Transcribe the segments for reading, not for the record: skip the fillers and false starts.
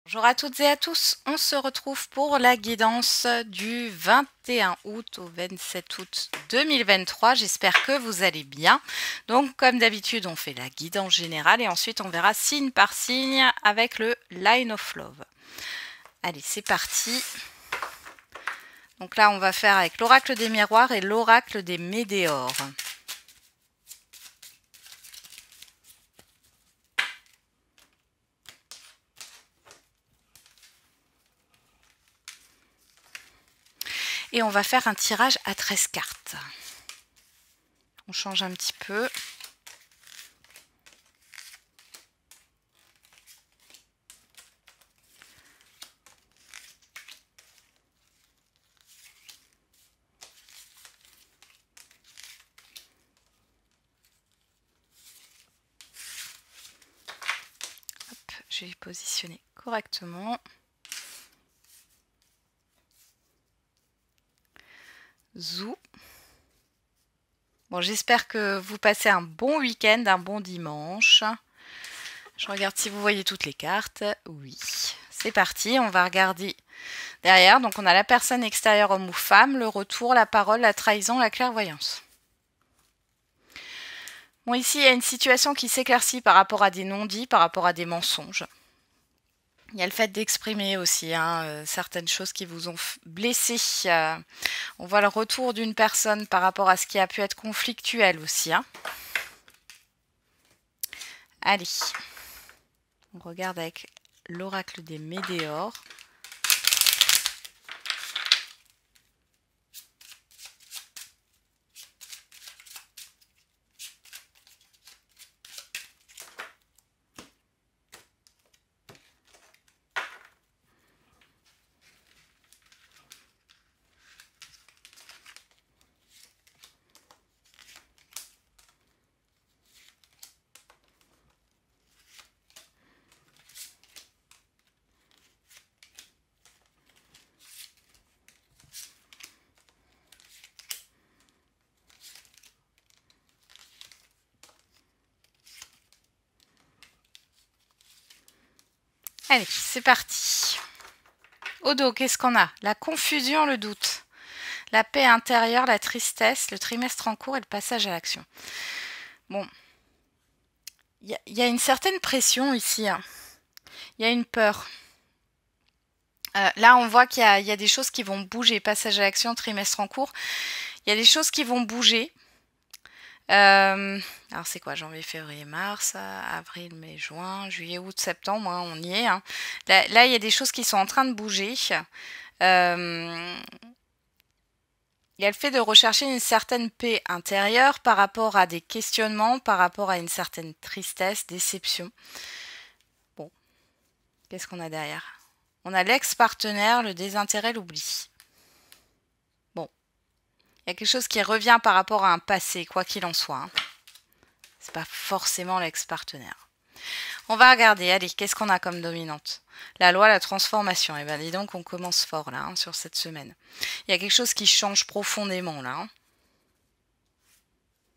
Bonjour à toutes et à tous, on se retrouve pour la guidance du 21 août au 27 août 2023. J'espère que vous allez bien. Donc comme d'habitude, on fait la guidance générale et ensuite on verra signe par signe avec le Line of Love. Allez, c'est parti. Donc là, on va faire avec l'oracle des miroirs et l'oracle des météores. Et on va faire un tirage à 13 cartes. On change un petit peu. Hop, je vais positionner correctement. Zou. Bon, j'espère que vous passez un bon week-end, un bon dimanche. Je regarde si vous voyez toutes les cartes. Oui, c'est parti. On va regarder derrière. Donc, on a la personne extérieure, homme ou femme, le retour, la parole, la trahison, la clairvoyance. Bon, ici, il y a une situation qui s'éclaircit par rapport à des non-dits, par rapport à des mensonges. Il y a le fait d'exprimer aussi certaines choses qui vous ont blessé. On voit le retour d'une personne par rapport à ce qui a pu être conflictuel aussi. Allez, on regarde avec l'oracle des météores. Allez, c'est parti. Au dos, qu'est-ce qu'on a? La confusion, le doute. La paix intérieure, la tristesse, le trimestre en cours et le passage à l'action. Bon, il y a une certaine pression ici. Il y a une peur. Là, on voit qu'il y a des choses qui vont bouger. Passage à l'action, trimestre en cours. Il y a des choses qui vont bouger. Alors c'est quoi? Janvier, février, mars, avril, mai, juin, juillet, août, septembre, on y est. Là, il y a des choses qui sont en train de bouger. Il y a le fait de rechercher une certaine paix intérieure par rapport à des questionnements, par rapport à une certaine tristesse, déception. Bon, qu'est-ce qu'on a derrière? On a l'ex-partenaire, le désintérêt, l'oubli. Bon, il y a quelque chose qui revient par rapport à un passé, quoi qu'il en soit. C'est pas forcément l'ex-partenaire. On va regarder, allez, qu'est-ce qu'on a comme dominante? La loi, la transformation. Et bien, dis donc, on commence fort là, sur cette semaine. Il y a quelque chose qui change profondément là.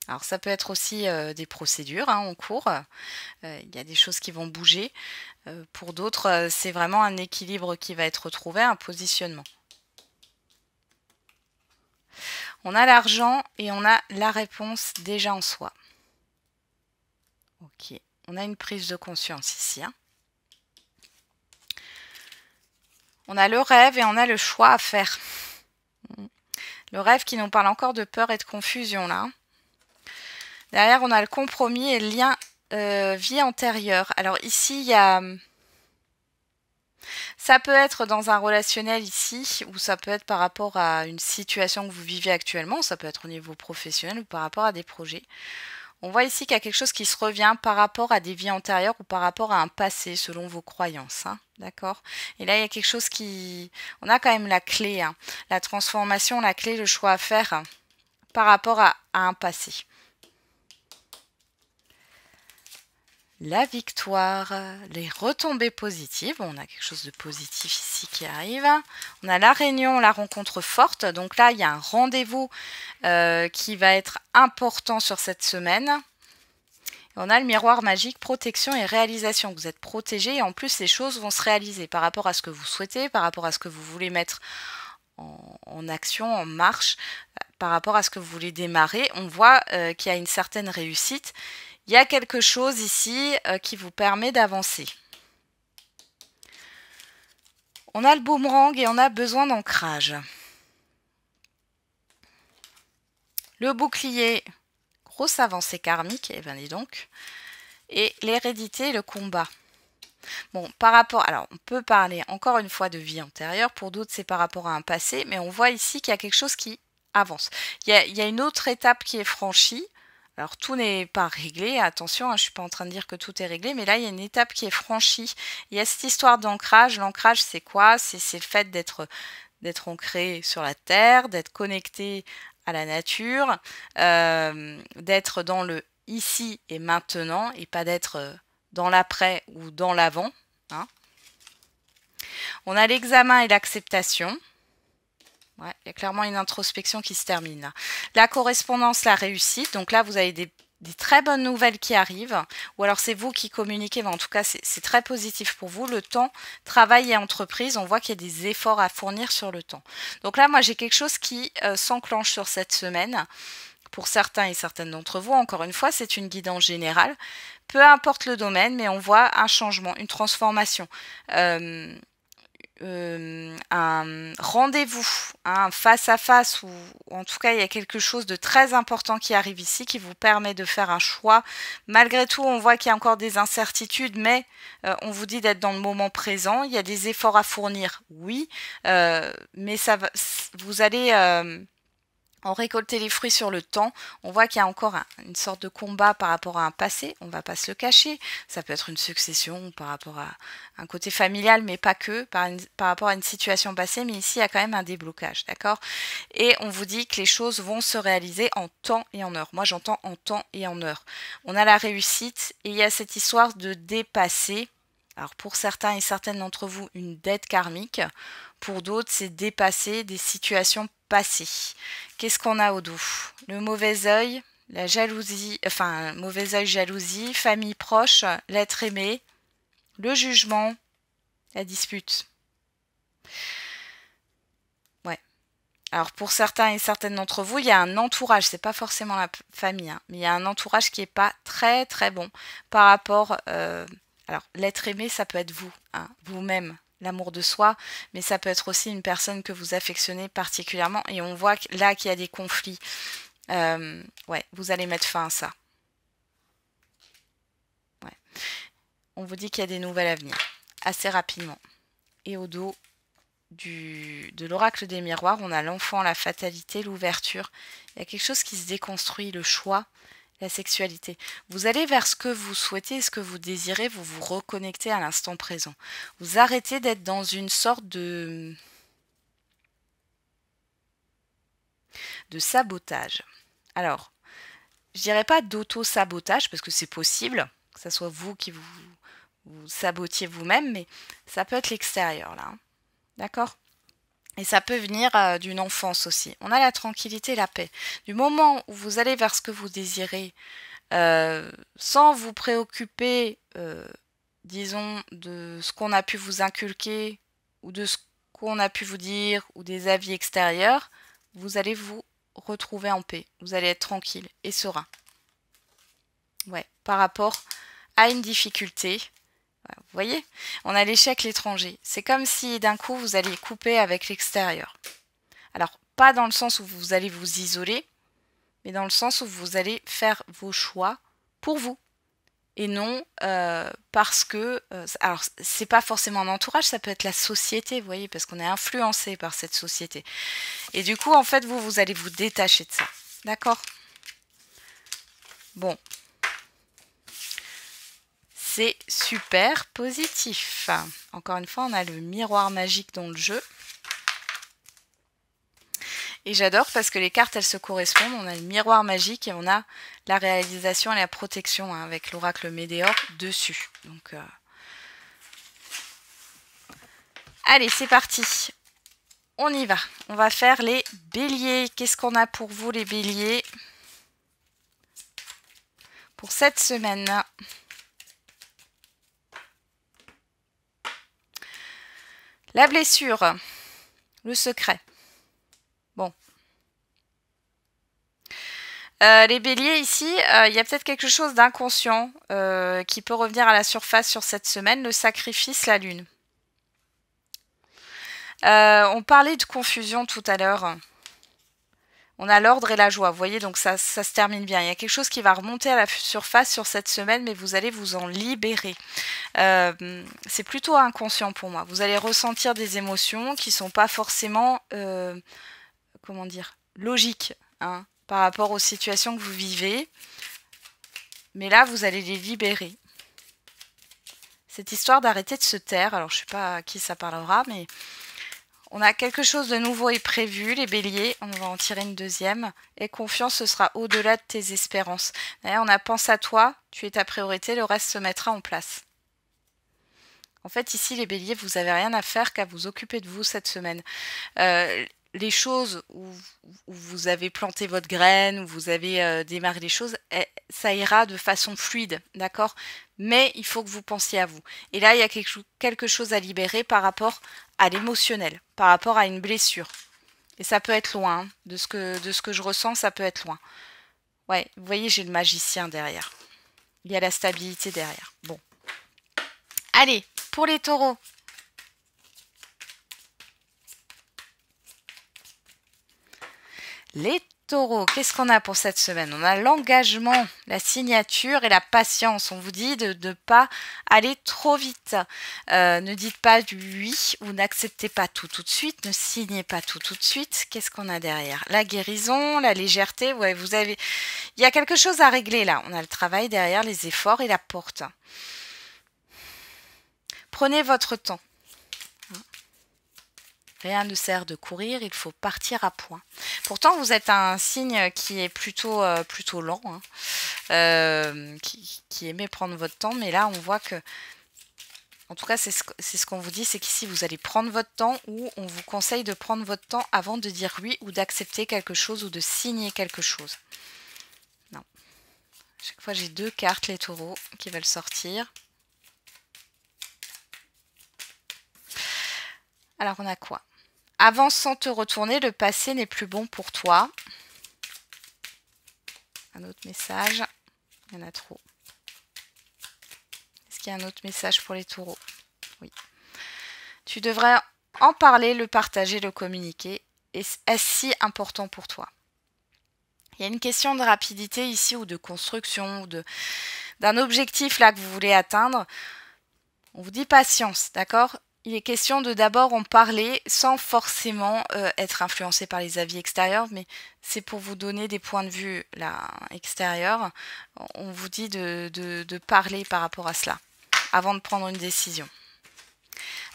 Alors, ça peut être aussi des procédures en cours. Il y a des choses qui vont bouger. Pour d'autres, c'est vraiment un équilibre qui va être retrouvé, un positionnement. On a l'argent et on a la réponse déjà en soi. Ok, on a une prise de conscience ici. On a le rêve et on a le choix à faire. Le rêve qui nous parle encore de peur et de confusion là. Derrière, on a le compromis et le lien vie antérieure. Alors ici, il y a... Ça peut être dans un relationnel ici, ou ça peut être par rapport à une situation que vous vivez actuellement, ça peut être au niveau professionnel ou par rapport à des projets. On voit ici qu'il y a quelque chose qui se revient par rapport à des vies antérieures ou par rapport à un passé selon vos croyances. D'accord? Et là, il y a quelque chose qui... On a quand même la clé, la transformation, la clé, le choix à faire par rapport à un passé. La victoire, les retombées positives. On a quelque chose de positif ici qui arrive. On a la réunion, la rencontre forte. Donc là, il y a un rendez-vous qui va être important sur cette semaine. On a le miroir magique, protection et réalisation. Vous êtes protégé et en plus les choses vont se réaliser par rapport à ce que vous souhaitez, par rapport à ce que vous voulez mettre en action, en marche, par rapport à ce que vous voulez démarrer. On voit qu'il y a une certaine réussite. Il y a quelque chose ici qui vous permet d'avancer. On a le boomerang et on a besoin d'ancrage. Le bouclier, grosse avancée karmique, et bien dis donc. Et l'hérédité et le combat. Bon, par rapport, alors on peut parler encore une fois de vie antérieure, pour d'autres c'est par rapport à un passé, mais on voit ici qu'il y a quelque chose qui avance. Il y a une autre étape qui est franchie. Alors tout n'est pas réglé, attention, hein, je ne suis pas en train de dire que tout est réglé, mais là il y a une étape qui est franchie. Il y a cette histoire d'ancrage. L'ancrage c'est quoi? C'est le fait d'être ancré sur la terre, d'être connecté à la nature, d'être dans le ici et maintenant et pas d'être dans l'après ou dans l'avant. Hein. On a l'examen et l'acceptation. Ouais, il y a clairement une introspection qui se termine là. La correspondance, la réussite. Donc là, vous avez des très bonnes nouvelles qui arrivent. Ou alors c'est vous qui communiquez, mais en tout cas, c'est très positif pour vous. Le temps, travail et entreprise, on voit qu'il y a des efforts à fournir sur le temps. Donc là, moi, j'ai quelque chose qui s'enclenche sur cette semaine. Pour certains et certaines d'entre vous, encore une fois, c'est une guidance générale. Peu importe le domaine, mais on voit un changement, une transformation. Un rendez-vous, un face-à-face, ou en tout cas il y a quelque chose de très important qui arrive ici, qui vous permet de faire un choix. Malgré tout, on voit qu'il y a encore des incertitudes, mais on vous dit d'être dans le moment présent. Il y a des efforts à fournir, oui, mais ça va, vous allez en récolter les fruits sur le temps. On voit qu'il y a encore une sorte de combat par rapport à un passé, on ne va pas se le cacher. Ça peut être une succession par rapport à un côté familial, mais pas que, par rapport à une situation passée, mais ici il y a quand même un déblocage, d'accord? Et on vous dit que les choses vont se réaliser en temps et en heure. Moi j'entends en temps et en heure. On a la réussite et il y a cette histoire de dépasser. Alors pour certains et certaines d'entre vous, une dette karmique. Pour d'autres, c'est dépasser des situations passées. Qu'est-ce qu'on a au dos? Le mauvais œil, la jalousie, enfin, mauvais œil, jalousie, famille proche, l'être aimé, le jugement, la dispute. Ouais. Alors pour certains et certaines d'entre vous, il y a un entourage, c'est pas forcément la famille, hein, mais il y a un entourage qui est pas très très bon par rapport. Alors l'être aimé, ça peut être vous, hein, vous-même. L'amour de soi, mais ça peut être aussi une personne que vous affectionnez particulièrement et on voit là qu'il y a des conflits. Ouais, vous allez mettre fin à ça. Ouais. On vous dit qu'il y a des nouvelles à venir, assez rapidement. Et au dos de l'oracle des miroirs, on a l'enfant, la fatalité, l'ouverture. Il y a quelque chose qui se déconstruit, le choix, la sexualité. Vous allez vers ce que vous souhaitez, ce que vous désirez, vous vous reconnectez à l'instant présent. Vous arrêtez d'être dans une sorte de sabotage. Alors, je dirais pas d'auto-sabotage, parce que c'est possible, que ce soit vous qui vous sabotiez vous-même, mais ça peut être l'extérieur, là. Hein. D'accord ? Et ça peut venir d'une enfance aussi. On a la tranquillité et la paix. Du moment où vous allez vers ce que vous désirez, sans vous préoccuper, disons, de ce qu'on a pu vous inculquer, ou de ce qu'on a pu vous dire, ou des avis extérieurs, vous allez vous retrouver en paix. Vous allez être tranquille et serein. Ouais, par rapport à une difficulté. Vous voyez, on a l'échec l'étranger. C'est comme si d'un coup vous alliez couper avec l'extérieur. Alors, pas dans le sens où vous allez vous isoler, mais dans le sens où vous allez faire vos choix pour vous. Et non parce que... alors, c'est pas forcément un entourage, ça peut être la société, vous voyez, parce qu'on est influencé par cette société. Et du coup, en fait, vous allez vous détacher de ça. D'accord ? Bon. C'est super positif. Encore une fois, on a le miroir magique dans le jeu. Et j'adore parce que les cartes, elles se correspondent. On a le miroir magique et on a la réalisation et la protection hein, avec l'oracle Médéor dessus. Donc, allez, c'est parti. On y va. On va faire les béliers. Qu'est-ce qu'on a pour vous, les béliers ? pour cette semaine. La blessure, le secret. Bon. Les béliers ici, il y a peut-être quelque chose d'inconscient qui peut revenir à la surface sur cette semaine, le sacrifice, la lune. On parlait de confusion tout à l'heure. On a l'ordre et la joie, vous voyez, donc ça se termine bien. Il y a quelque chose qui va remonter à la surface sur cette semaine, mais vous allez vous en libérer. C'est plutôt inconscient pour moi. Vous allez ressentir des émotions qui ne sont pas forcément, comment dire, logiques, hein, par rapport aux situations que vous vivez. Mais là, vous allez les libérer. Cette histoire d'arrêter de se taire, alors je ne sais pas à qui ça parlera, mais on a quelque chose de nouveau et prévu, les béliers, on va en tirer une deuxième. Et confiance, ce sera au-delà de tes espérances. D'ailleurs, on a pense à toi, tu es ta priorité, le reste se mettra en place. En fait, ici, les béliers, vous n'avez rien à faire qu'à vous occuper de vous cette semaine. Les choses où vous avez planté votre graine, où vous avez démarré les choses, ça ira de façon fluide, d'accord? Mais il faut que vous pensiez à vous. Et là, il y a quelque chose à libérer par rapport à l'émotionnel, par rapport à une blessure. Et ça peut être loin, hein. De ce que je ressens, ça peut être loin. Ouais, vous voyez, j'ai le magicien derrière. Il y a la stabilité derrière. Bon. Allez, pour les taureaux. Les taureaux, qu'est-ce qu'on a pour cette semaine? On a l'engagement, la signature et la patience. On vous dit de ne pas aller trop vite. Ne dites pas du oui ou n'acceptez pas tout de suite. Ne signez pas tout de suite. Qu'est-ce qu'on a derrière? La guérison, la légèreté. Ouais, il y a quelque chose à régler là. On a le travail derrière, les efforts et la porte. Prenez votre temps. Rien ne sert de courir, il faut partir à point. Pourtant, vous êtes un signe qui est plutôt lent, hein, qui aimait prendre votre temps, mais là, on voit que, en tout cas, c'est ce qu'on vous dit, c'est qu'ici, vous allez prendre votre temps ou on vous conseille de prendre votre temps avant de dire oui ou d'accepter quelque chose ou de signer quelque chose. Non. Chaque fois, j'ai 2 cartes, les taureaux, qui veulent sortir. Alors, on a quoi? Avance sans te retourner, le passé n'est plus bon pour toi. Un autre message. Il y en a trop. Est-ce qu'il y a un autre message pour les taureaux? Oui. Tu devrais en parler, le partager, le communiquer. Est-ce si important pour toi? Il y a une question de rapidité ici ou de construction ou d'un objectif là que vous voulez atteindre. On vous dit patience, d'accord? Il est question de d'abord en parler sans forcément être influencé par les avis extérieurs, mais c'est pour vous donner des points de vue là, extérieurs. On vous dit de parler par rapport à cela, avant de prendre une décision.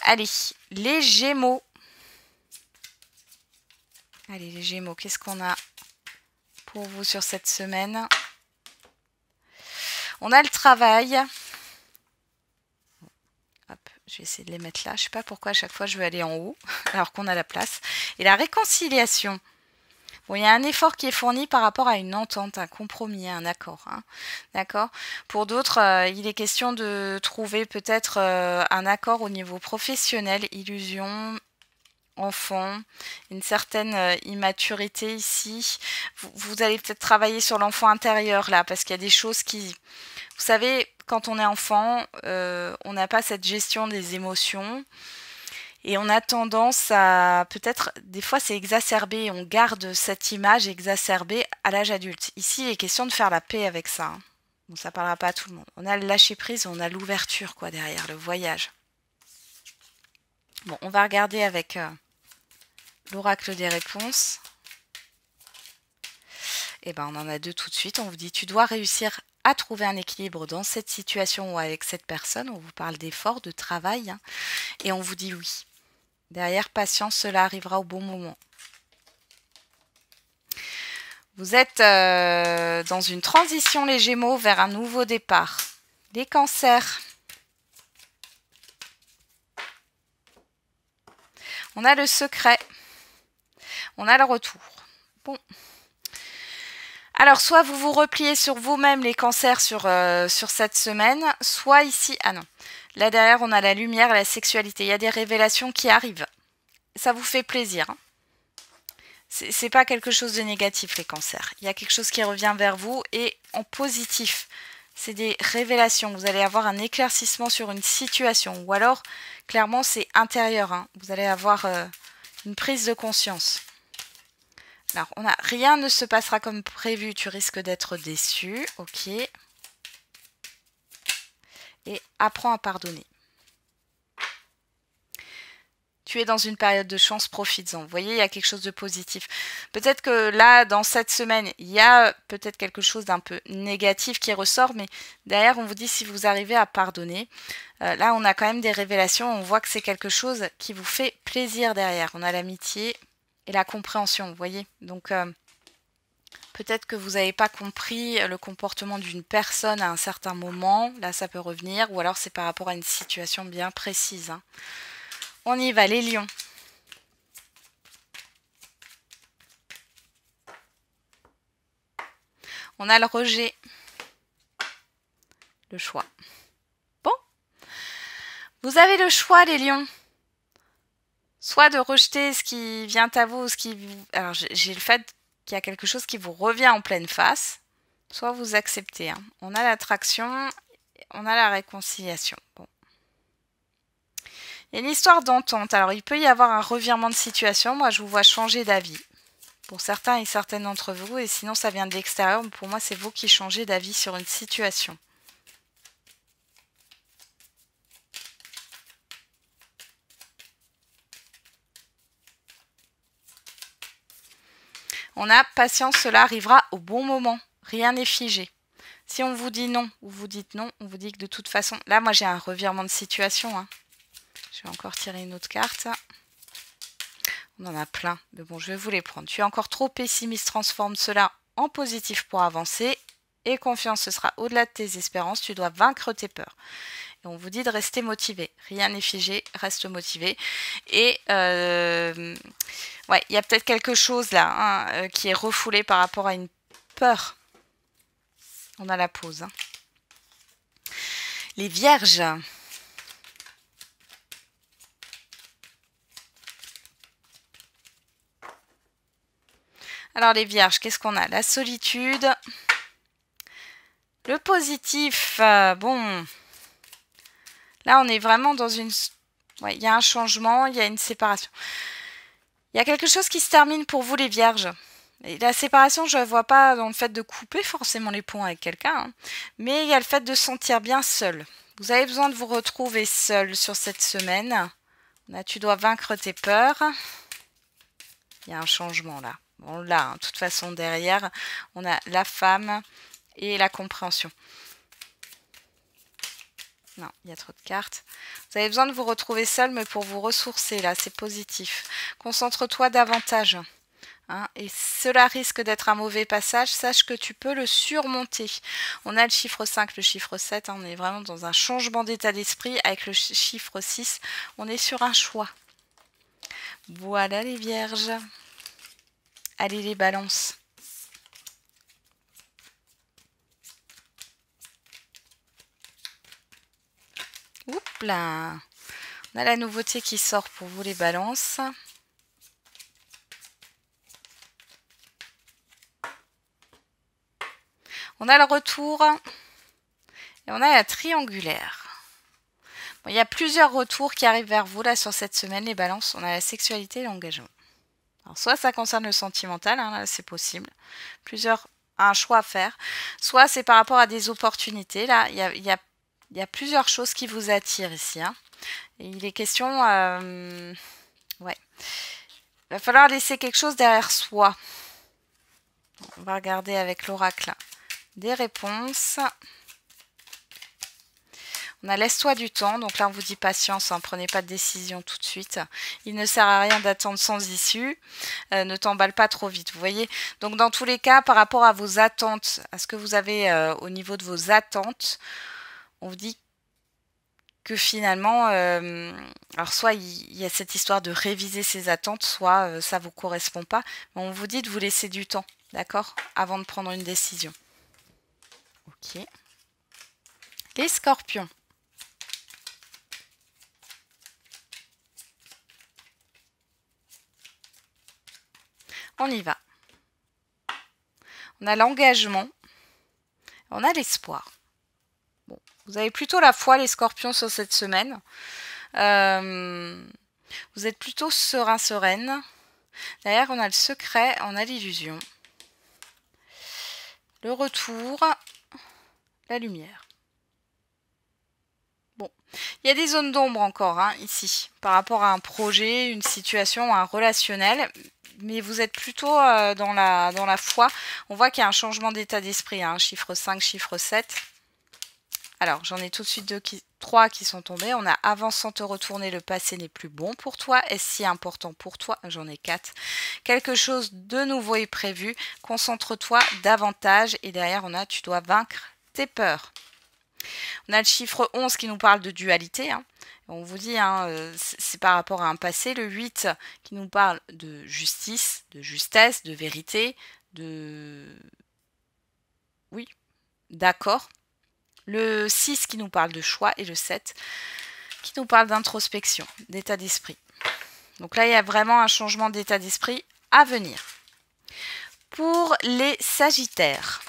Allez, les Gémeaux. Allez, les Gémeaux, qu'est-ce qu'on a pour vous sur cette semaine? On a le travail. Hop, je vais essayer de les mettre là. Je ne sais pas pourquoi à chaque fois je veux aller en haut, alors qu'on a la place. Et la réconciliation. Bon, il y a un effort qui est fourni par rapport à une entente, un compromis, un accord. Hein. D'accord. Pour d'autres, il est question de trouver peut-être un accord au niveau professionnel, illusion, enfant, une certaine immaturité ici. Vous allez peut-être travailler sur l'enfant intérieur là, parce qu'il y a des choses qui... Vous savez, quand on est enfant, on n'a pas cette gestion des émotions. Et on a tendance à, peut-être, des fois c'est exacerbé, on garde cette image exacerbée à l'âge adulte. Ici, il est question de faire la paix avec ça. Hein. Bon, ça ne parlera pas à tout le monde. On a le lâcher-prise, on a l'ouverture quoi derrière, le voyage. Bon, on va regarder avec l'oracle des réponses. Et ben, on en a 2 tout de suite. On vous dit, tu dois réussir à trouver un équilibre dans cette situation ou avec cette personne. On vous parle d'effort, de travail. Hein, et on vous dit oui. Derrière, patience, cela arrivera au bon moment. Vous êtes dans une transition, les Gémeaux, vers un nouveau départ. Les Cancers. On a le secret. On a le retour. Bon. Alors, soit vous vous repliez sur vous-même les cancers sur cette semaine, soit ici... Ah non, là derrière on a la lumière et la sexualité. Il y a des révélations qui arrivent. Ça vous fait plaisir. Hein. C'est pas quelque chose de négatif les cancers. Il y a quelque chose qui revient vers vous et en positif. C'est des révélations. Vous allez avoir un éclaircissement sur une situation. Ou alors, clairement, c'est intérieur. Hein. Vous allez avoir une prise de conscience. Alors, rien ne se passera comme prévu. Tu risques d'être déçu. Ok. Et apprends à pardonner. Tu es dans une période de chance, profites-en. Vous voyez, il y a quelque chose de positif. Peut-être que là, dans cette semaine, il y a peut-être quelque chose d'un peu négatif qui ressort, mais derrière, on vous dit si vous arrivez à pardonner. Là, on a quand même des révélations, on voit que c'est quelque chose qui vous fait plaisir derrière. On a l'amitié et la compréhension, vous voyez. Donc, peut-être que vous n'avez pas compris le comportement d'une personne à un certain moment. Là, ça peut revenir, ou alors c'est par rapport à une situation bien précise. Hein. On y va, les lions. On a le rejet. Le choix. Bon. Vous avez le choix, les lions. Soit de rejeter ce qui vient à vous, ce qui vous... Alors, j'ai le fait qu'il y a quelque chose qui vous revient en pleine face. Soit vous acceptez. Hein. On a l'attraction, on a la réconciliation. Bon. Il y a une histoire d'entente. Alors, il peut y avoir un revirement de situation. Moi, je vous vois changer d'avis. Pour certains et certaines d'entre vous. Et sinon, ça vient de l'extérieur. Pour moi, c'est vous qui changez d'avis sur une situation. On a patience, cela arrivera au bon moment. Rien n'est figé. Si on vous dit non, ou vous dites non, on vous dit que de toute façon... Là, moi, j'ai un revirement de situation. Hein. Je vais encore tirer une autre carte. On en a plein, mais bon, je vais vous les prendre. Tu es encore trop pessimiste, transforme cela en positif pour avancer. Et confiance, ce sera au-delà de tes espérances. Tu dois vaincre tes peurs. Et on vous dit de rester motivé. Rien n'est figé, reste motivé. Et ouais, il y a peut-être quelque chose là hein, qui est refoulé par rapport à une peur. On a la pause. Hein. Les vierges. Alors les vierges, qu'est-ce qu'on a? La solitude. Le positif. Bon. Là, on est vraiment dans une... Ouais, il y a un changement, il y a une séparation. Il y a quelque chose qui se termine pour vous les vierges. Et la séparation, je ne vois pas dans le fait de couper forcément les ponts avec quelqu'un. Hein, mais il y a le fait de se sentir bien seul. Vous avez besoin de vous retrouver seul sur cette semaine. Là, tu dois vaincre tes peurs. Il y a un changement là. Bon, là, hein, de toute façon, derrière, on a la femme et la compréhension. Non, il y a trop de cartes. Vous avez besoin de vous retrouver seul, mais pour vous ressourcer, là, c'est positif. Concentre-toi davantage. Hein, et cela risque d'être un mauvais passage. Sache que tu peux le surmonter. On a le chiffre 5, le chiffre 7. Hein, on est vraiment dans un changement d'état d'esprit. Avec le chiffre 6, on est sur un choix. Voilà les vierges. Allez les balances. Oups là. On a la nouveauté qui sort pour vous les balances. On a le retour. Et on a la triangulaire. Bon, il y a plusieurs retours qui arrivent vers vous là sur cette semaine, les balances. On a la sexualité et l'engagement. Alors, soit ça concerne le sentimental, hein, là c'est possible. Un choix à faire. Soit c'est par rapport à des opportunités. Là, il y a plusieurs choses qui vous attirent ici. Hein. Et il est question... ouais. Il va falloir laisser quelque chose derrière soi. On va regarder avec l'oracle des réponses. On a laisse-toi du temps, donc là on vous dit patience, hein, prenez pas de décision tout de suite. Il ne sert à rien d'attendre sans issue, ne t'emballe pas trop vite, vous voyez. Donc dans tous les cas, par rapport à vos attentes, à ce que vous avez au niveau de vos attentes, on vous dit que finalement, alors soit il y a cette histoire de réviser ses attentes, soit ça ne vous correspond pas, mais on vous dit de vous laisser du temps. d'accord? Avant de prendre une décision. Ok. Les scorpions. On y va. On a l'engagement. On a l'espoir. Bon, vous avez plutôt la foi, les scorpions, sur cette semaine. Vous êtes plutôt serein, sereine. Derrière, on a le secret, on a l'illusion. Le retour, la lumière. Bon, il y a des zones d'ombre encore, hein, ici, par rapport à un projet, une situation, un relationnel. Mais vous êtes plutôt dans la foi. On voit qu'il y a un changement d'état d'esprit, hein, chiffre 5, chiffre 7. Alors, j'en ai tout de suite 3 qui sont tombés. On a « Avance sans te retourner, le passé n'est plus bon pour toi. Est-ce si important pour toi ?» J'en ai 4. Quelque chose de nouveau est prévu. Concentre-toi davantage. Et derrière, on a « Tu dois vaincre tes peurs ». On a le chiffre 11 qui nous parle de dualité. Hein. On vous dit, hein, c'est par rapport à un passé. Le 8 qui nous parle de justice, de justesse, de vérité, oui, d'accord. Le 6 qui nous parle de choix et le 7 qui nous parle d'introspection, d'état d'esprit. Donc là, il y a vraiment un changement d'état d'esprit à venir. Pour les Sagittaires.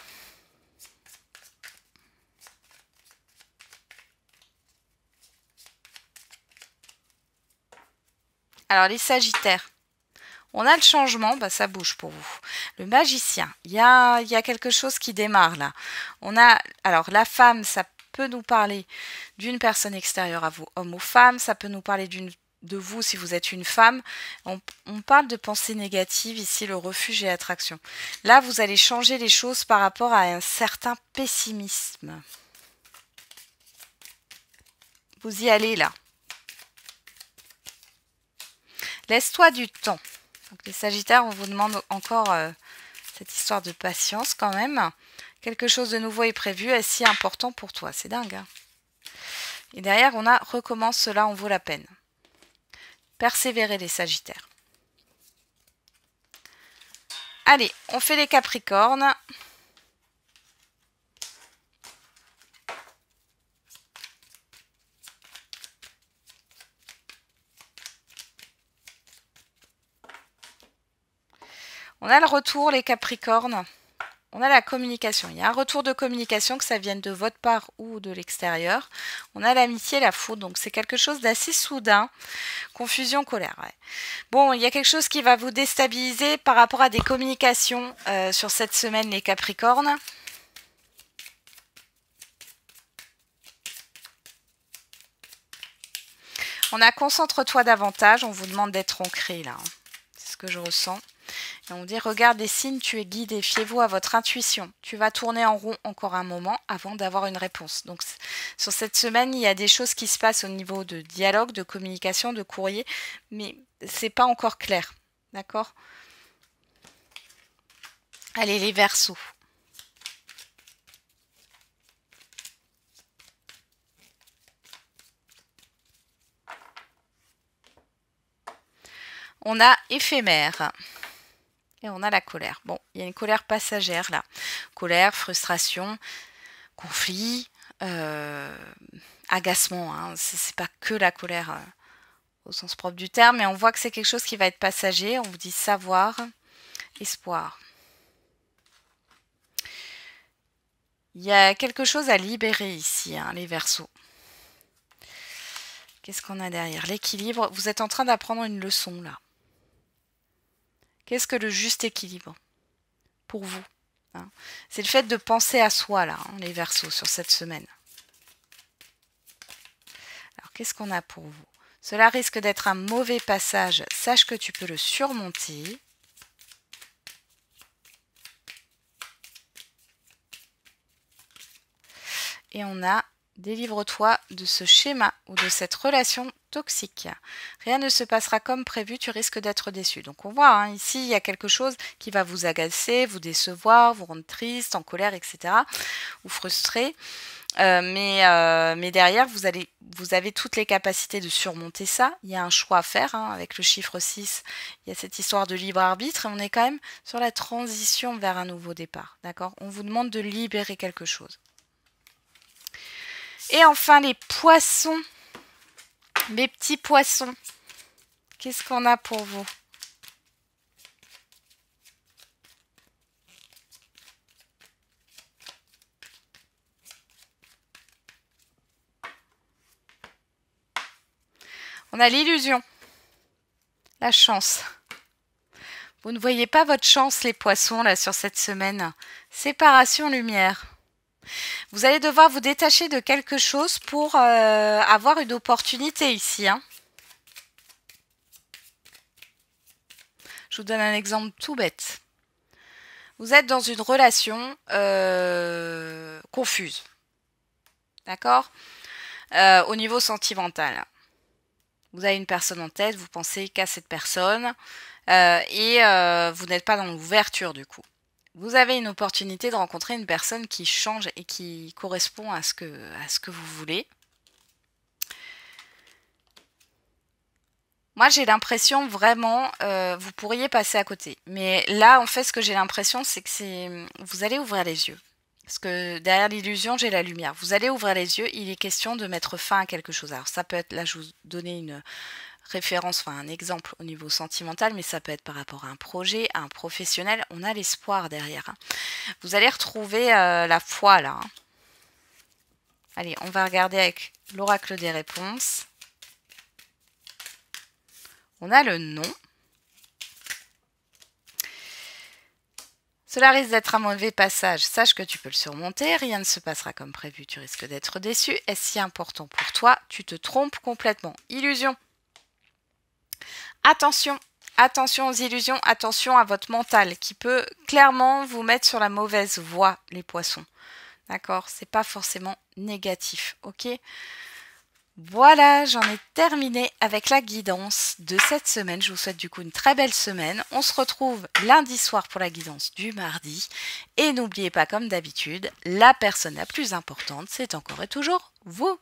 Alors les Sagittaires, on a le changement, bah, ça bouge pour vous. Le Magicien, il y a quelque chose qui démarre là. On a, alors la femme, ça peut nous parler d'une personne extérieure à vous, homme ou femme. Ça peut nous parler de vous si vous êtes une femme. On parle de pensée négative ici, le refuge et l'attraction. Là, vous allez changer les choses par rapport à un certain pessimisme. Vous y allez là. Laisse-toi du temps. Donc les Sagittaires, on vous demande encore cette histoire de patience quand même. Quelque chose de nouveau est prévu, est si important pour toi. C'est dingue. Hein. Et derrière, on a recommence, cela en vaut la peine. Persévérer les Sagittaires. Allez, on fait les Capricornes. On a le retour, les Capricornes. On a la communication. Il y a un retour de communication, que ça vienne de votre part ou de l'extérieur. On a l'amitié, la foudre. Donc, c'est quelque chose d'assez soudain. Confusion, colère. Ouais. Bon, il y a quelque chose qui va vous déstabiliser par rapport à des communications sur cette semaine, les Capricornes. On a concentre-toi davantage. On vous demande d'être ancré, là. C'est ce que je ressens. Et on dit, regarde les signes, tu es guidé, fiez-vous à votre intuition. Tu vas tourner en rond encore un moment avant d'avoir une réponse. Donc, sur cette semaine, il y a des choses qui se passent au niveau de dialogue, de communication, de courrier, mais c'est pas encore clair. D'accord? Allez, les Verseaux. On a éphémère. Et on a la colère. Bon, il y a une colère passagère là. Colère, frustration, conflit, agacement. Hein. C'est pas que la colère au sens propre du terme, mais on voit que c'est quelque chose qui va être passager. On vous dit savoir, espoir. Il y a quelque chose à libérer ici, hein, les Verseaux. Qu'est-ce qu'on a derrière? L'équilibre. Vous êtes en train d'apprendre une leçon là. Qu'est-ce que le juste équilibre pour vous, hein? C'est le fait de penser à soi, là, hein, les Verseaux, sur cette semaine. Alors, qu'est-ce qu'on a pour vous? Cela risque d'être un mauvais passage. Sache que tu peux le surmonter. Et on a délivre-toi de ce schéma ou de cette relation toxique. Rien ne se passera comme prévu, tu risques d'être déçu. Donc on voit, hein, ici, il y a quelque chose qui va vous agacer, vous décevoir, vous rendre triste, en colère, etc. ou frustré. Mais derrière, vous avez toutes les capacités de surmonter ça. Il y a un choix à faire, hein, avec le chiffre 6. Il y a cette histoire de libre arbitre et on est quand même sur la transition vers un nouveau départ. D'accord? On vous demande de libérer quelque chose. Et enfin, les poissons. Mes petits poissons. Qu'est-ce qu'on a pour vous? On a l'illusion, la chance. Vous ne voyez pas votre chance, les poissons, là, sur cette semaine. Séparation lumière. Vous allez devoir vous détacher de quelque chose pour avoir une opportunité ici. Hein. Je vous donne un exemple tout bête. Vous êtes dans une relation confuse. D'accord? Au niveau sentimental. Vous avez une personne en tête, vous pensez qu'à cette personne et vous n'êtes pas dans l'ouverture du coup. Vous avez une opportunité de rencontrer une personne qui change et qui correspond à ce que vous voulez. Moi, j'ai l'impression vraiment, vous pourriez passer à côté. Mais là, en fait, ce que j'ai l'impression, c'est que vous allez ouvrir les yeux. Parce que derrière l'illusion, j'ai la lumière. Vous allez ouvrir les yeux, il est question de mettre fin à quelque chose. Alors ça peut être, là je vous donnais une référence, enfin un exemple au niveau sentimental, mais ça peut être par rapport à un projet, à un professionnel. On a l'espoir derrière. Hein. Vous allez retrouver la foi là. Hein. Allez, on va regarder avec l'oracle des réponses. On a le non. Cela risque d'être un mauvais passage. Sache que tu peux le surmonter. Rien ne se passera comme prévu. Tu risques d'être déçu. Est-ce si important pour toi? Tu te trompes complètement. Illusion. Attention. Attention aux illusions. Attention à votre mental qui peut clairement vous mettre sur la mauvaise voie, les poissons. D'accord? C'est pas forcément négatif. Ok? Voilà, j'en ai terminé avec la guidance de cette semaine. Je vous souhaite du coup une très belle semaine. On se retrouve lundi soir pour la guidance du mardi. Et n'oubliez pas, comme d'habitude, la personne la plus importante, c'est encore et toujours vous.